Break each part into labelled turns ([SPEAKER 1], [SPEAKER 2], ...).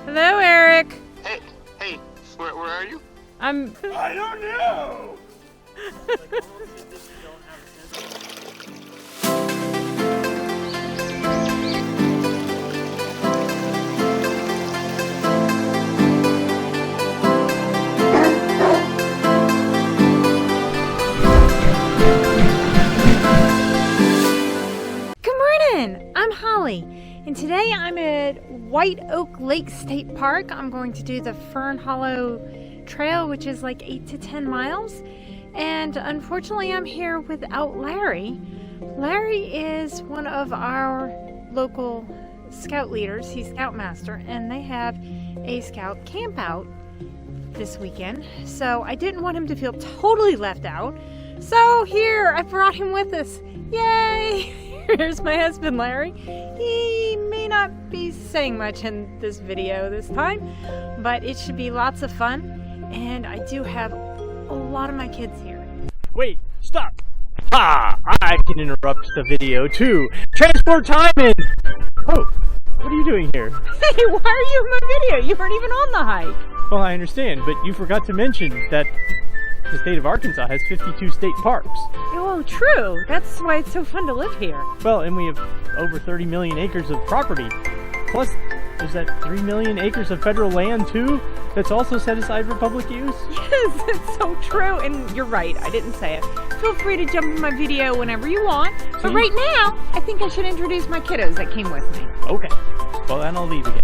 [SPEAKER 1] Hello, Eric.
[SPEAKER 2] Hey, where are you?
[SPEAKER 1] I
[SPEAKER 2] don't know!
[SPEAKER 1] Good morning. I'm Holly, and today I'm at White Oak Lake State Park. I'm going to do the Fern Hollow Trail, which is like 8 to 10 miles. And unfortunately, I'm here without Larry. Larry is one of our local scout leaders. He's scoutmaster, and they have a scout camp out this weekend. So I didn't want him to feel totally left out. So here, I brought him with us. Yay! Here's my husband, Larry. He may not be saying much in this video this time, but it should be lots of fun. And I do have a lot of my kids here.
[SPEAKER 3] Wait, stop! Ah, I can interrupt the video too. Transport time in! Oh, what are you doing here?
[SPEAKER 1] Hey, why are you in my video? You weren't even on the hike.
[SPEAKER 3] Well, I understand, but you forgot to mention that the state of Arkansas has 52 state parks.
[SPEAKER 1] Oh, true. That's why it's so fun to live here.
[SPEAKER 3] Well, and we have over 30 million acres of property. Plus, there's that 3 million acres of federal land too that's also set aside for public use.
[SPEAKER 1] Yes, it's so true. And you're right, I didn't say it. Feel free to jump in my video whenever you want. But right now, I think I should introduce my kiddos that came with me.
[SPEAKER 3] Okay. Well, then I'll leave again.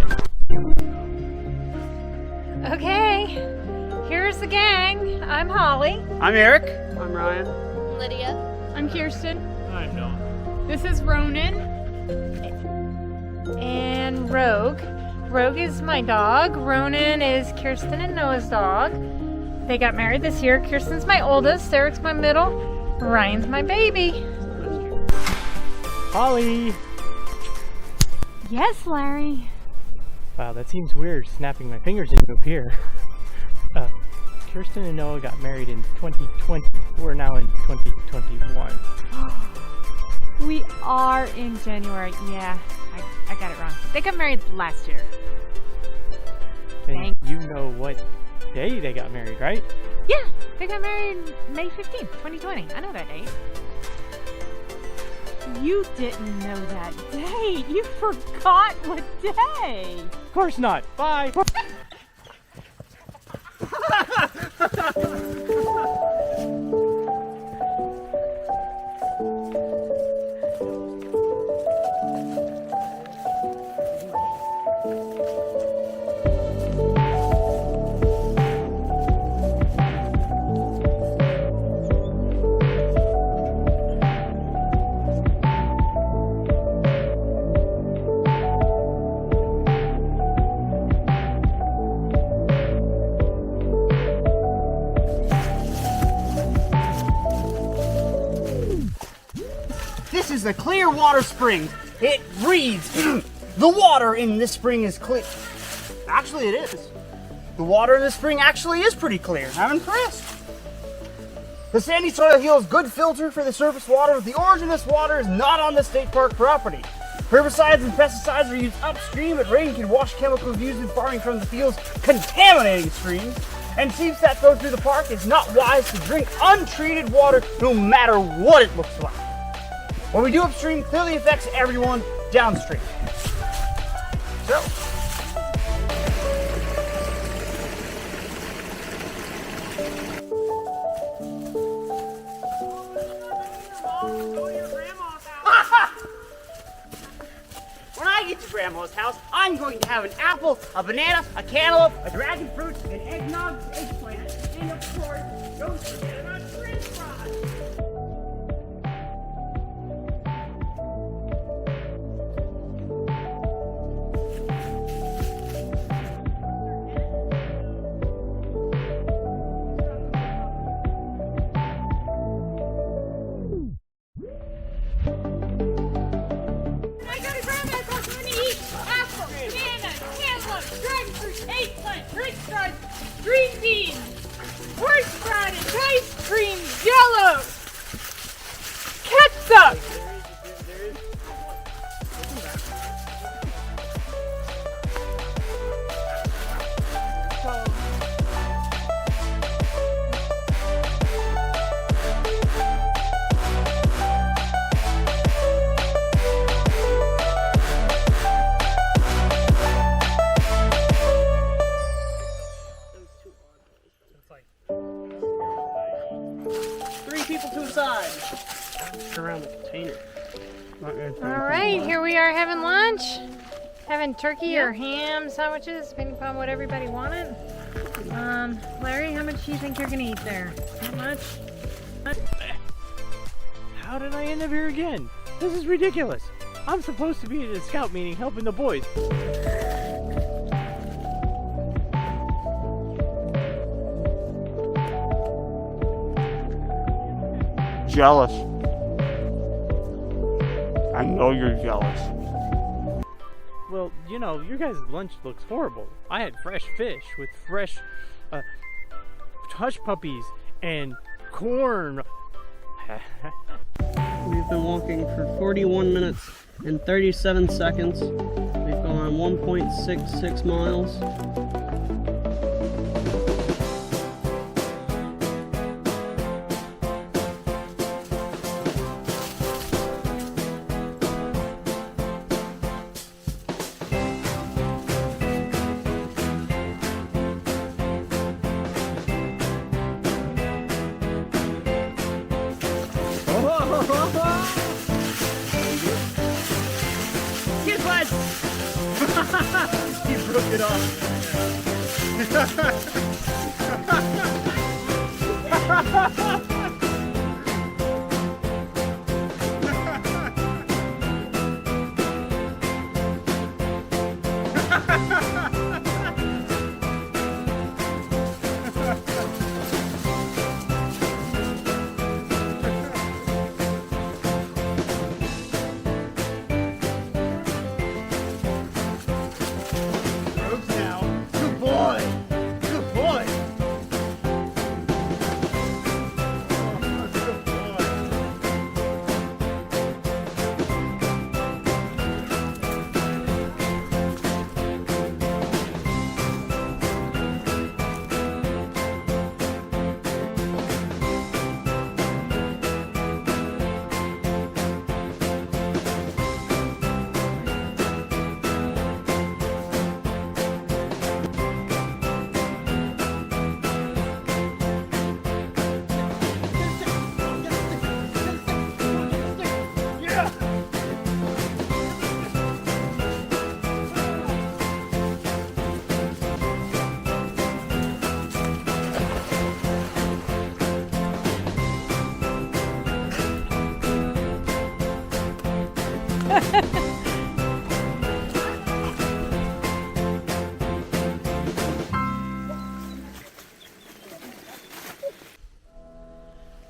[SPEAKER 1] Okay, here's the gang. I'm Holly.
[SPEAKER 2] I'm Eric. I'm Ryan.
[SPEAKER 4] Lydia.
[SPEAKER 1] I'm Kirsten.
[SPEAKER 3] I'm Noah.
[SPEAKER 1] This is Ronan. And Rogue. Rogue is my dog. Ronan is Kirsten and Noah's dog. They got married this year. Kirsten's my oldest. Eric's my middle. Ryan's my baby.
[SPEAKER 3] Holly!
[SPEAKER 1] Yes, Larry.
[SPEAKER 3] Wow, that seems weird, snapping my fingers into a pier. Kirsten and Noah got married in 2020. We're now in 2021.
[SPEAKER 1] We are in January. Yeah, I got it wrong. They got married last year.
[SPEAKER 3] And
[SPEAKER 1] Thanks.
[SPEAKER 3] you know what day they got married, right?
[SPEAKER 1] Yeah, they got married May 15th, 2020. I know that date. You didn't know that date. You forgot what day.
[SPEAKER 3] Of course not. Bye.
[SPEAKER 5] This is a clear water spring. It breathes. The water in this spring is clear. Actually, it is. The water in this spring actually is pretty clear. I'm impressed. The sandy soil yields good filter for the surface water, but the origin of this water is not on the state park property. Herbicides and pesticides are used upstream, but rain can wash chemicals used in farming from the fields, contaminating streams. And seeps that flow through the park. It's not wise to drink untreated water, no matter what it looks like. What we do upstream clearly affects everyone downstream. So, when I get to Grandma's house, I'm going to have an apple, a banana, a cantaloupe, a dragon fruit, an eggnog, eggplant, and of course, don't forget about french fries.
[SPEAKER 1] Green beans, horseradish, ice cream. having lunch? Having turkey or ham sandwiches, depending upon what everybody wanted. Larry, how much do you think you're gonna eat there? Not much?
[SPEAKER 3] How did I end up here again? This is ridiculous. I'm supposed to be at a scout meeting helping the boys.
[SPEAKER 2] Jealous. I know you're jealous.
[SPEAKER 3] Well, you know, your guys' lunch looks horrible. I had fresh fish with fresh hush puppies and corn.
[SPEAKER 5] We've been walking for 41 minutes and 37 seconds. We've gone 1.66 miles. Get wet! He broke it off.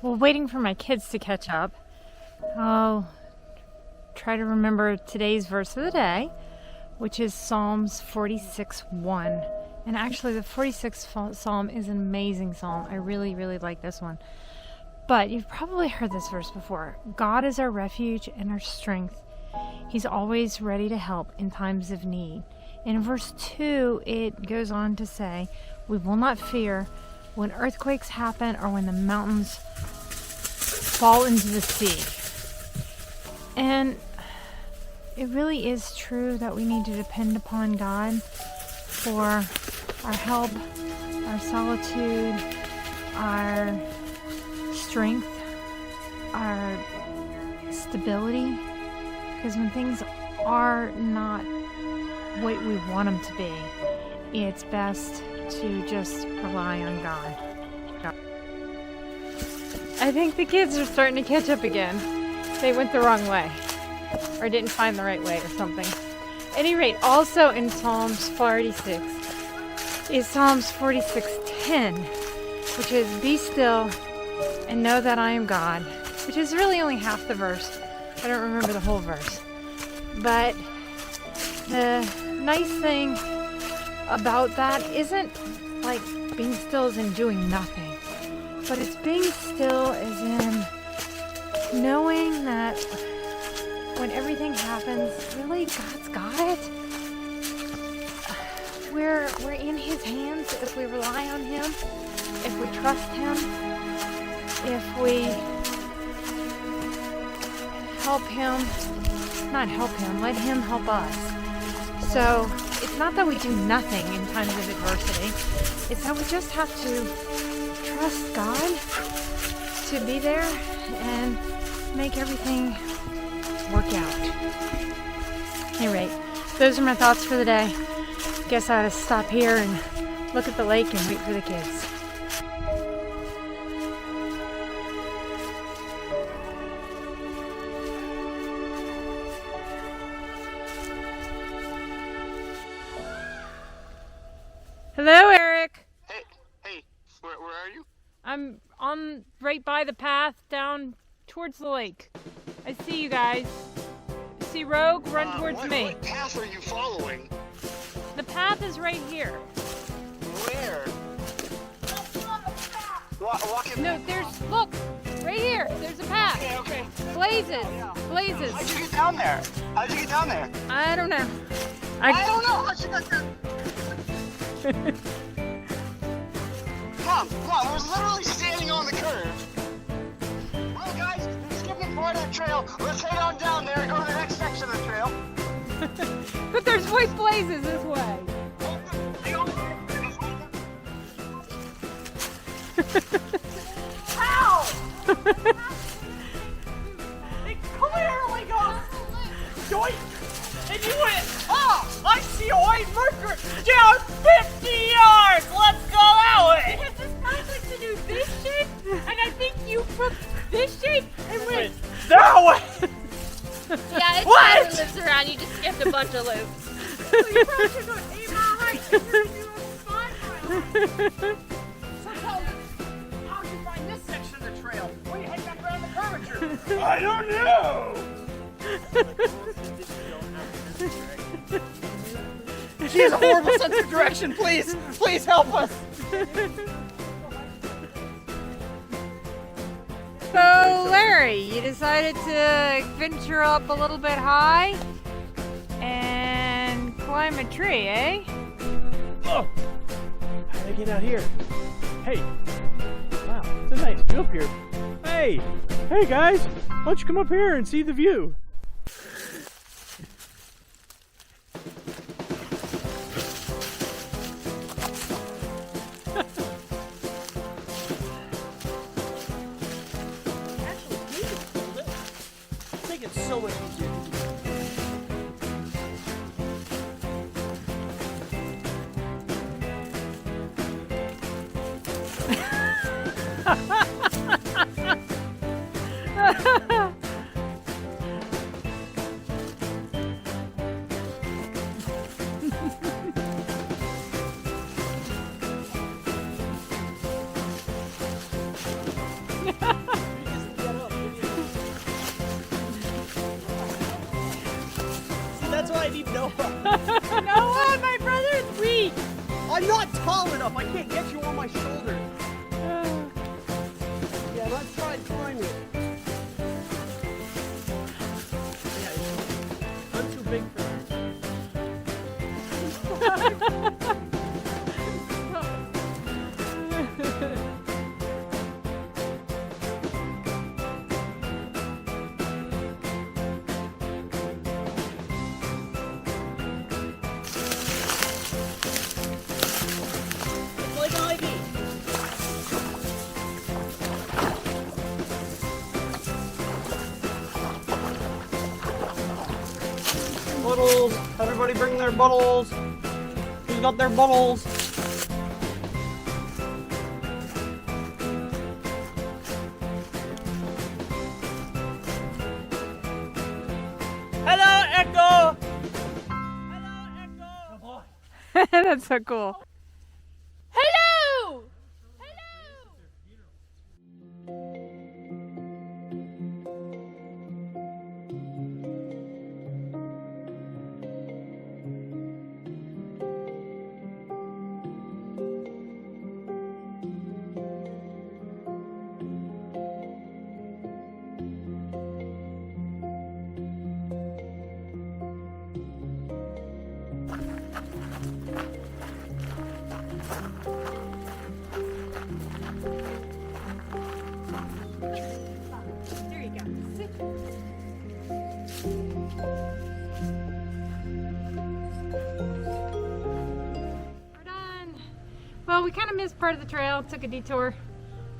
[SPEAKER 1] Well, waiting for my kids to catch up, I'll try to remember today's verse of the day, which is Psalms 46:1. And actually, the 46th Psalm is an amazing psalm. I really, really like this one. But you've probably heard this verse before. God is our refuge and our strength. He's always ready to help in times of need. In verse 2, it goes on to say, we will not fear when earthquakes happen or when the mountains fall into the sea. And it really is true that we need to depend upon God for our help, our solitude, our strength, our stability. Because when things are not what we want them to be, it's best to just rely on God. I think the kids are starting to catch up again. They went the wrong way, or didn't find the right way or something. At any rate, also in Psalms 46 is Psalms 46:10, which is, be still and know that I am God, which is really only half the verse. I don't remember the whole verse. But the nice thing about that isn't like being still as in doing nothing, but it's being still as in knowing that when everything happens, really God's got it. We're in His hands if we rely on Him, if we trust Him, if we help Him, not help Him, let Him help us. So it's not that we do nothing in times of adversity. It's that we just have to trust God to be there and make everything work out. Anyway, those are my thoughts for the day. Guess I ought to stop here and look at the lake and wait for the kids. Hello, Eric.
[SPEAKER 2] Hey, where are you?
[SPEAKER 1] I'm on right by the path down towards the lake. I see you guys. See Rogue? Run towards me.
[SPEAKER 2] What path are you following?
[SPEAKER 1] The path is right here.
[SPEAKER 2] Where? Walk in.
[SPEAKER 1] No, look, right here. There's a path.
[SPEAKER 2] Okay.
[SPEAKER 1] Blazes. Blazes.
[SPEAKER 2] How'd you get down there?
[SPEAKER 1] I don't know.
[SPEAKER 2] I don't know. How'd you get there? Come on, we're literally standing on the curve. Well, guys, skip the Unported trail. Let's head on down there and go to the next section of the trail.
[SPEAKER 1] But there's white blazes this way.
[SPEAKER 5] How? It clearly goes joint, and you went, oh, I see a white marker down 50 yards. Let's go that way.
[SPEAKER 1] Because this path is to do this shape, and I think you took this shape and went
[SPEAKER 5] that way.
[SPEAKER 4] Yeah, it's
[SPEAKER 5] What?
[SPEAKER 4] never lives around. You just skipped a bunch of loops.
[SPEAKER 1] So you probably should go 8 mile right, and you're doing 5 mile.
[SPEAKER 5] So tell me, how'd you find this section of the trail? Where you head back around the curvature? I don't know. She has a horrible sense of direction. Please help us.
[SPEAKER 1] So, Larry, you decided to venture up a little bit high and climb a tree, eh?
[SPEAKER 3] Oh! How'd I get out here? Hey! Wow, it's a nice view up here. Hey! Hey guys! Why don't you come up here and see the view?
[SPEAKER 5] It's so much easier. That's why I need Noah.
[SPEAKER 1] Noah, my brother's weak.
[SPEAKER 5] I'm not tall enough. I can't get you on my shoulder. Yeah, let's try climbing it. Yeah, I'm too big for bottles. Everybody bring their bottles. Who's got their bottles? Hello, Echo. Hello, Echo. Good boy.
[SPEAKER 1] That's so cool.
[SPEAKER 4] Hello!
[SPEAKER 1] There you go. Sit. We're done. Well, we kind of missed part of the trail. Took a detour,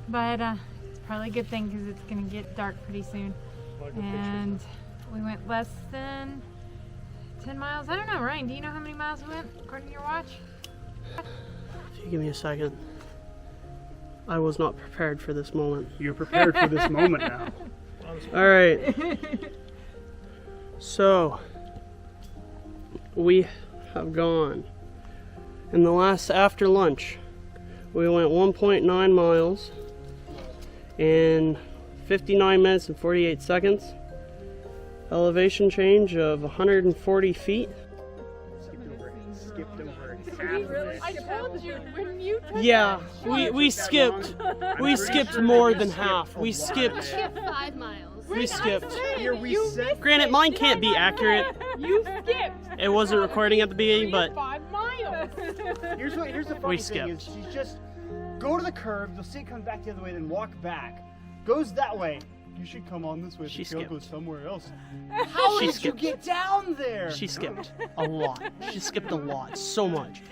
[SPEAKER 1] but it's probably a good thing because it's gonna get dark pretty soon. And we went less than 10 miles? I don't know, Ryan, do you know how many miles we went according to your watch?
[SPEAKER 6] If you give me a second. I was not prepared for this moment.
[SPEAKER 5] You're prepared for this moment now.
[SPEAKER 6] Alright. So, we have gone. In the last after lunch, we went 1.9 miles in 59 minutes and 48 seconds. Elevation change of 140 feet.
[SPEAKER 5] Skipped over
[SPEAKER 4] I told you when you
[SPEAKER 6] Yeah, we skipped more than half. We skipped.
[SPEAKER 4] 5 miles.
[SPEAKER 6] We skipped.
[SPEAKER 5] Here we sit.
[SPEAKER 6] Granted, mine can't be accurate.
[SPEAKER 1] You skipped
[SPEAKER 6] It wasn't recording at the beginning, but
[SPEAKER 1] 5 miles.
[SPEAKER 5] Here's the funny
[SPEAKER 6] We
[SPEAKER 5] thing is,
[SPEAKER 6] skipped.
[SPEAKER 5] she's just go to the curve. You'll see it comes back the other way, then walk back. Goes that way. You should come on this way.
[SPEAKER 6] She
[SPEAKER 5] The trail
[SPEAKER 6] skipped.
[SPEAKER 5] goes somewhere else. How
[SPEAKER 6] She
[SPEAKER 5] did
[SPEAKER 6] skipped.
[SPEAKER 5] you get down there?
[SPEAKER 6] she skipped a lot. She skipped a lot, so much.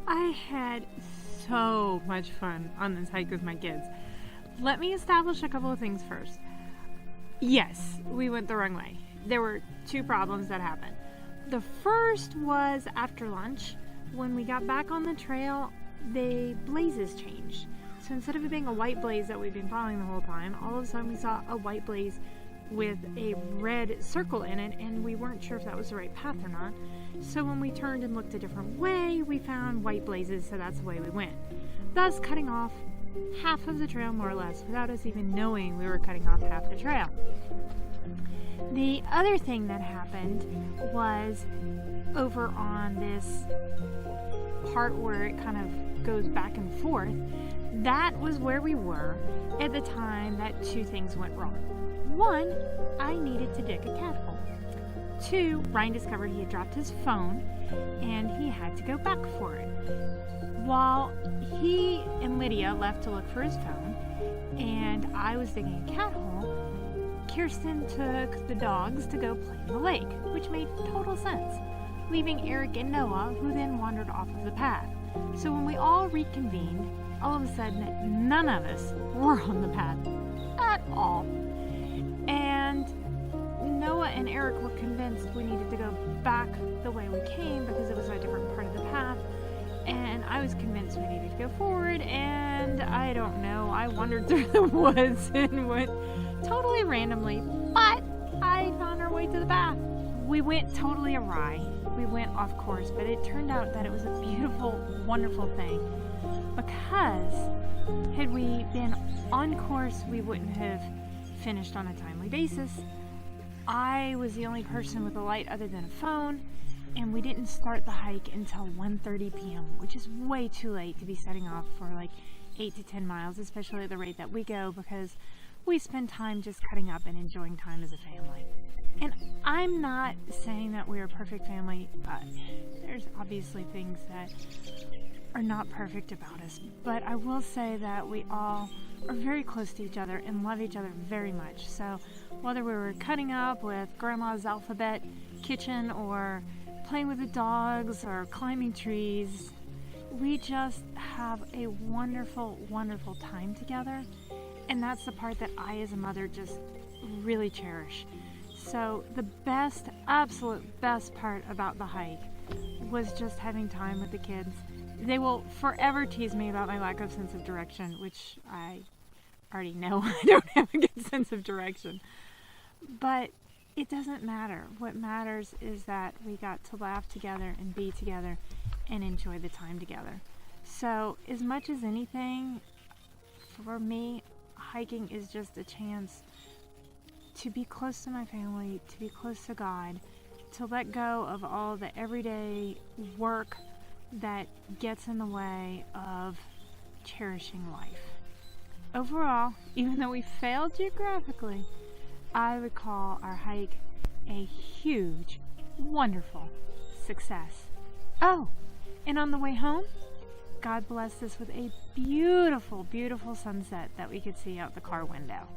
[SPEAKER 1] I had so much fun on this hike with my kids. Let me establish a couple of things first. Yes, we went the wrong way. There were 2 problems that happened. The first was after lunch. When we got back on the trail, the blazes changed. So instead of it being a white blaze that we've been following the whole time, all of a sudden we saw a white blaze with a red circle in it, and we weren't sure if that was the right path or not. So when we turned and looked a different way, we found white blazes, so that's the way we went. Thus cutting off half of the trail, more or less, without us even knowing we were cutting off half the trail. The other thing that happened was over on this part where it kind of goes back and forth. That was where we were at the time that 2 things went wrong. 1, I needed to dig a cat hole. 2, Ryan discovered he had dropped his phone and he had to go back for it. While he and Lydia left to look for his phone and I was digging a cat hole, Kirsten took the dogs to go play in the lake, which made total sense, leaving Eric and Noah, who then wandered off of the path. So when we all reconvened, all of a sudden none of us were on the path at all. And Noah and Eric were convinced we needed to go back the way we came because it was a different part of the path. And I was convinced we needed to go forward, and I don't know, I wandered through the woods and went totally randomly, but I found our way to the path. We went totally awry. We went off course, but it turned out that it was a beautiful, wonderful thing, because had we been on course, we wouldn't have finished on a timely basis. I was the only person with a light other than a phone, and we didn't start the hike until 1:30 p.m., which is way too late to be setting off for like 8 to 10 miles, especially at the rate that we go, because we spend time just cutting up and enjoying time as a family. And I'm not saying that we're a perfect family. There's obviously things that are not perfect about us, but I will say that we all are very close to each other and love each other very much. So whether we were cutting up with Grandma's alphabet kitchen or playing with the dogs or climbing trees, we just have a wonderful, wonderful time together. And that's the part that I as a mother just really cherish. So the best, absolute best part about the hike was just having time with the kids. They will forever tease me about my lack of sense of direction, which I already know I don't have a good sense of direction. But it doesn't matter. What matters is that we got to laugh together and be together and enjoy the time together. So as much as anything, for me, hiking is just a chance to be close to my family, to be close to God, to let go of all the everyday work that gets in the way of cherishing life. Overall, even though we failed geographically, I would call our hike a huge, wonderful success. Oh, and on the way home, God blessed us with a beautiful, beautiful sunset that we could see out the car window.